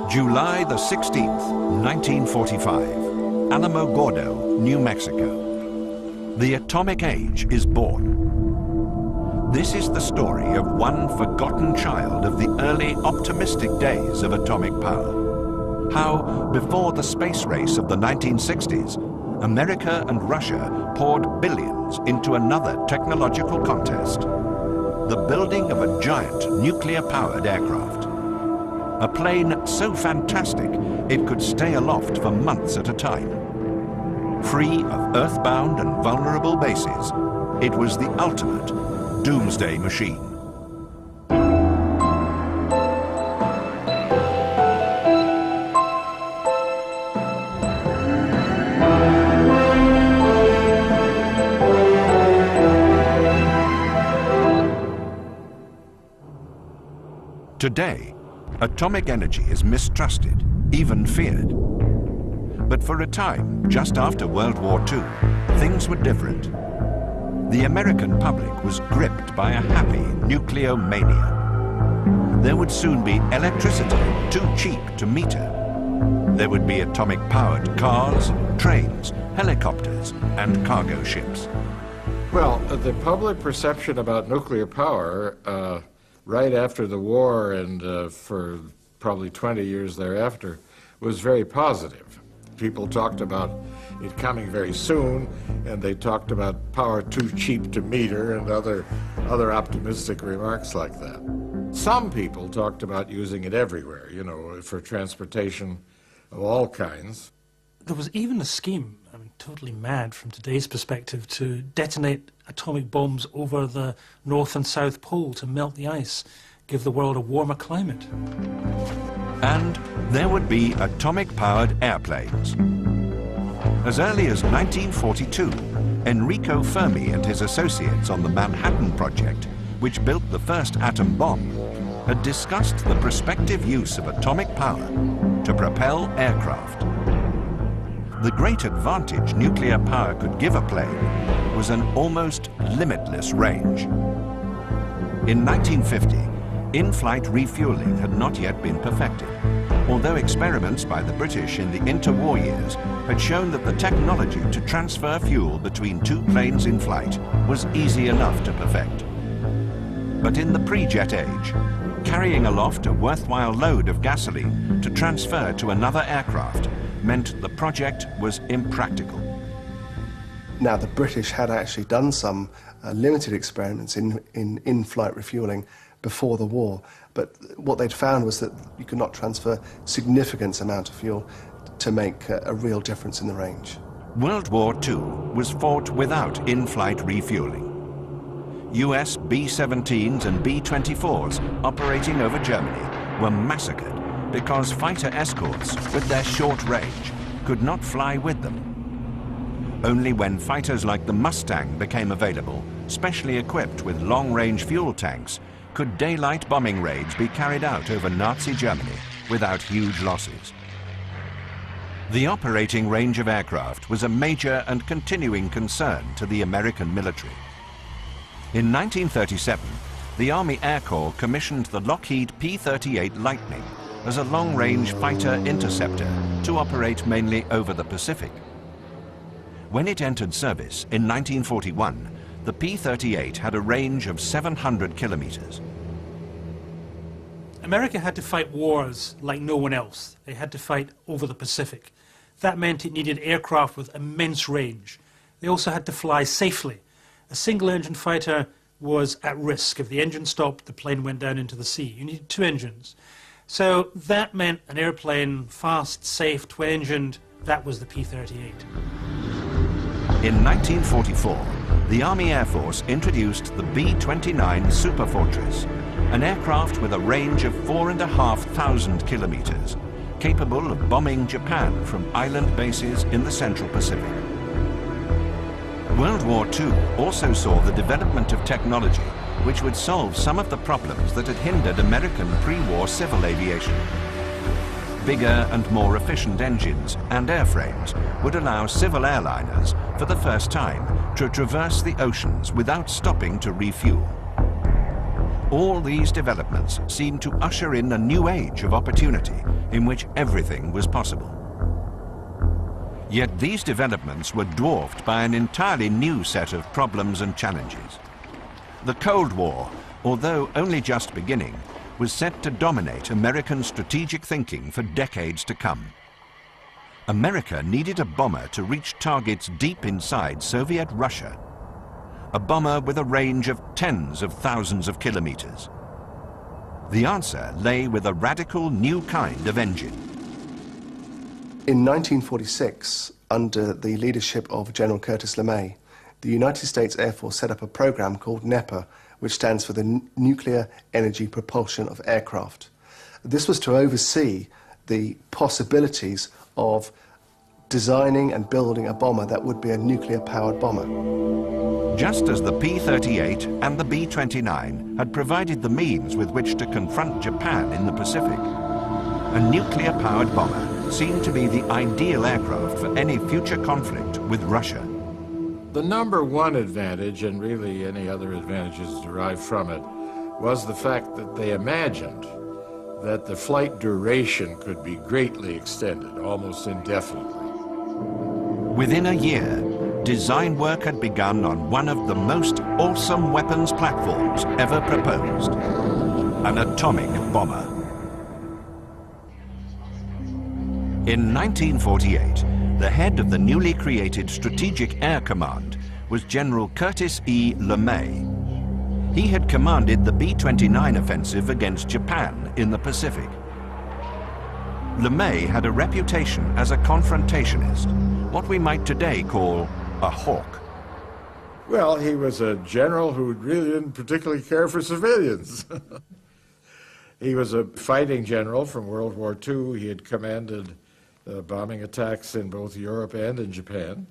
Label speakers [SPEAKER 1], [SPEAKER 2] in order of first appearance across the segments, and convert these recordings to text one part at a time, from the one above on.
[SPEAKER 1] July the 16th, 1945, Alamogordo, New Mexico. The atomic age is born. This is the story of one forgotten child of the early optimistic days of atomic power. How, before the space race of the 1960s, America and Russia poured billions into another technological contest: the building of a giant nuclear-powered aircraft. A plane so fantastic it could stay aloft for months at a time. Free of earthbound and vulnerable bases, it was the ultimate doomsday machine. Today, atomic energy is mistrusted, even feared. But for a time, just after World War II, things were different. The American public was gripped by a happy nucleomania. There would soon be electricity too cheap to meter. There would be atomic-powered cars, trains, helicopters, and cargo ships.
[SPEAKER 2] Well, the public perception about nuclear power right after the war and for probably 20 years thereafter was very positive. People talked about it coming very soon, and they talked about power too cheap to meter and other optimistic remarks like that. Some people talked about using it everywhere, you know, for transportation of all kinds.
[SPEAKER 3] There was even a scheme, I mean, totally mad from today's perspective, to detonate atomic bombs over the North and South Pole to melt the ice, give the world a warmer climate.
[SPEAKER 1] And there would be atomic-powered airplanes. As early as 1942, Enrico Fermi and his associates on the Manhattan Project, which built the first atom bomb, had discussed the prospective use of atomic power to propel aircraft. The great advantage nuclear power could give a plane was an almost limitless range. In 1950, in-flight refueling had not yet been perfected, although experiments by the British in the interwar years had shown that the technology to transfer fuel between two planes in flight was easy enough to perfect. But in the pre-jet age, carrying aloft a worthwhile load of gasoline to transfer to another aircraft meant the project was impractical.
[SPEAKER 4] Now, the British had actually done some limited experiments in flight refueling before the war, but what they'd found was that you could not transfer significant amount of fuel to make a real difference in the range.
[SPEAKER 1] World War II was fought without in-flight refueling. US B-17s and B-24s operating over Germany were massacred because fighter escorts, with their short range, could not fly with them. Only when fighters like the Mustang became available, specially equipped with long-range fuel tanks, could daylight bombing raids be carried out over Nazi Germany without huge losses. The operating range of aircraft was a major and continuing concern to the American military. In 1937, the Army Air Corps commissioned the Lockheed P-38 Lightning as a long-range fighter interceptor to operate mainly over the Pacific. When it entered service in 1941, the P-38 had a range of 700 kilometers.
[SPEAKER 3] America had to fight wars like no one else. They had to fight over the Pacific. That meant it needed aircraft with immense range. They also had to fly safely. A single-engine fighter was at risk. If the engine stopped, the plane went down into the sea. You needed two engines. So that meant an airplane, fast, safe, twin-engined. That was the P-38.
[SPEAKER 1] In 1944, the Army Air Force introduced the B-29 Superfortress, an aircraft with a range of 4,500 kilometers, capable of bombing Japan from island bases in the Central Pacific. World War II also saw the development of technology which would solve some of the problems that had hindered American pre-war civil aviation. Bigger and more efficient engines and airframes would allow civil airliners, for the first time, to traverse the oceans without stopping to refuel. All these developments seemed to usher in a new age of opportunity in which everything was possible. Yet these developments were dwarfed by an entirely new set of problems and challenges. The Cold War, although only just beginning, was set to dominate American strategic thinking for decades to come. America needed a bomber to reach targets deep inside Soviet Russia. A bomber with a range of tens of thousands of kilometers. The answer lay with a radical new kind of engine.
[SPEAKER 4] In 1946, under the leadership of General Curtis LeMay, the United States Air Force set up a program called NEPA, which stands for the Nuclear Energy Propulsion of Aircraft. This was to oversee the possibilities of designing and building a bomber that would be a nuclear-powered bomber.
[SPEAKER 1] Just as the P-38 and the B-29 had provided the means with which to confront Japan in the Pacific, a nuclear-powered bomber seemed to be the ideal aircraft for any future conflict with Russia.
[SPEAKER 2] The number one advantage, and really any other advantages derived from it, was the fact that they imagined that the flight duration could be greatly extended, almost indefinitely.
[SPEAKER 1] Within a year, design work had begun on one of the most awesome weapons platforms ever proposed, an atomic bomber. In 1948, the head of the newly created Strategic Air Command was General Curtis E. LeMay. He had commanded the B-29 offensive against Japan in the Pacific. LeMay had a reputation as a confrontationist, what we might today call a hawk.
[SPEAKER 2] Well, he was a general who really didn't particularly care for civilians. He was a fighting general from World War II. He had commanded bombing attacks in both Europe and in Japan.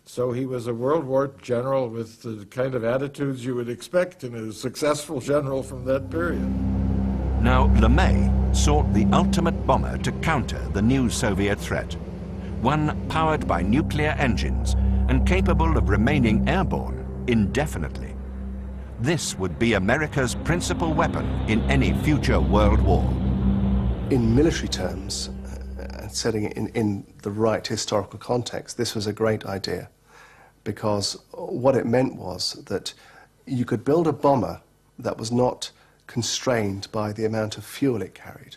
[SPEAKER 2] So he was a World War general with the kind of attitudes you would expect in a successful general from that period.
[SPEAKER 1] Now, LeMay sought the ultimate bomber to counter the new Soviet threat, one powered by nuclear engines and capable of remaining airborne indefinitely. This would be America's principal weapon in any future world war.
[SPEAKER 4] In military terms, setting it in the right historical context, this was a great idea, because what it meant was that you could build a bomber that was not constrained by the amount of fuel it carried.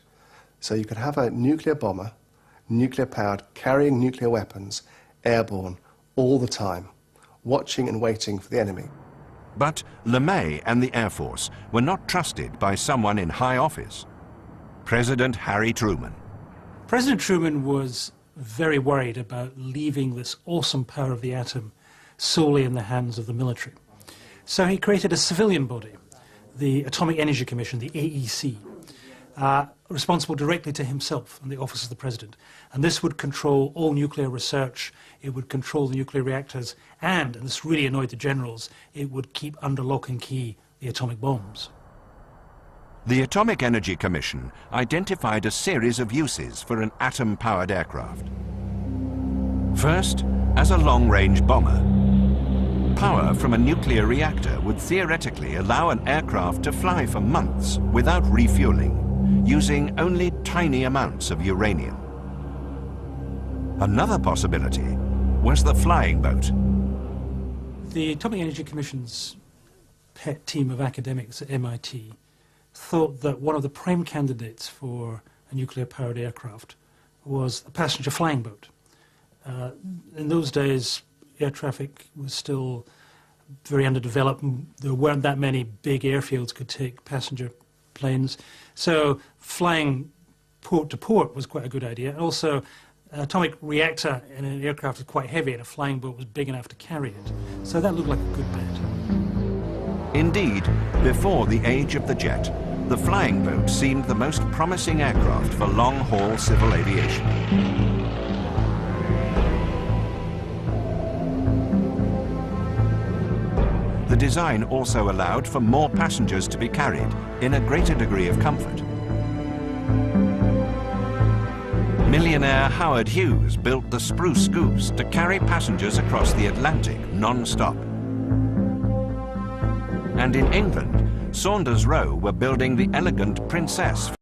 [SPEAKER 4] So you could have a nuclear bomber, nuclear-powered, carrying nuclear weapons, airborne, all the time, watching and waiting for the enemy.
[SPEAKER 1] But LeMay and the Air Force were not trusted by someone in high office, President Harry Truman.
[SPEAKER 3] President Truman was very worried about leaving this awesome power of the atom solely in the hands of the military. So he created a civilian body, the Atomic Energy Commission, the AEC, responsible directly to himself and the Office of the President. And this would control all nuclear research, it would control the nuclear reactors, and this really annoyed the generals, it would keep under lock and key the atomic bombs.
[SPEAKER 1] The Atomic Energy Commission identified a series of uses for an atom-powered aircraft. First, as a long-range bomber. Power from a nuclear reactor would theoretically allow an aircraft to fly for months without refueling, using only tiny amounts of uranium. Another possibility was the flying boat.
[SPEAKER 3] The Atomic Energy Commission's pet team of academics at MIT thought that one of the prime candidates for a nuclear-powered aircraft was a passenger flying boat. In those days, air traffic was still very underdeveloped. There weren't that many big airfields could take passenger planes. So flying port to port was quite a good idea. Also, an atomic reactor in an aircraft is quite heavy, and a flying boat was big enough to carry it. So that looked like a good bet.
[SPEAKER 1] Indeed, before the age of the jet, the flying boat seemed the most promising aircraft for long-haul civil aviation. The design also allowed for more passengers to be carried in a greater degree of comfort. Millionaire Howard Hughes built the Spruce Goose to carry passengers across the Atlantic non-stop. And in England, Saunders Roe were building the elegant Princess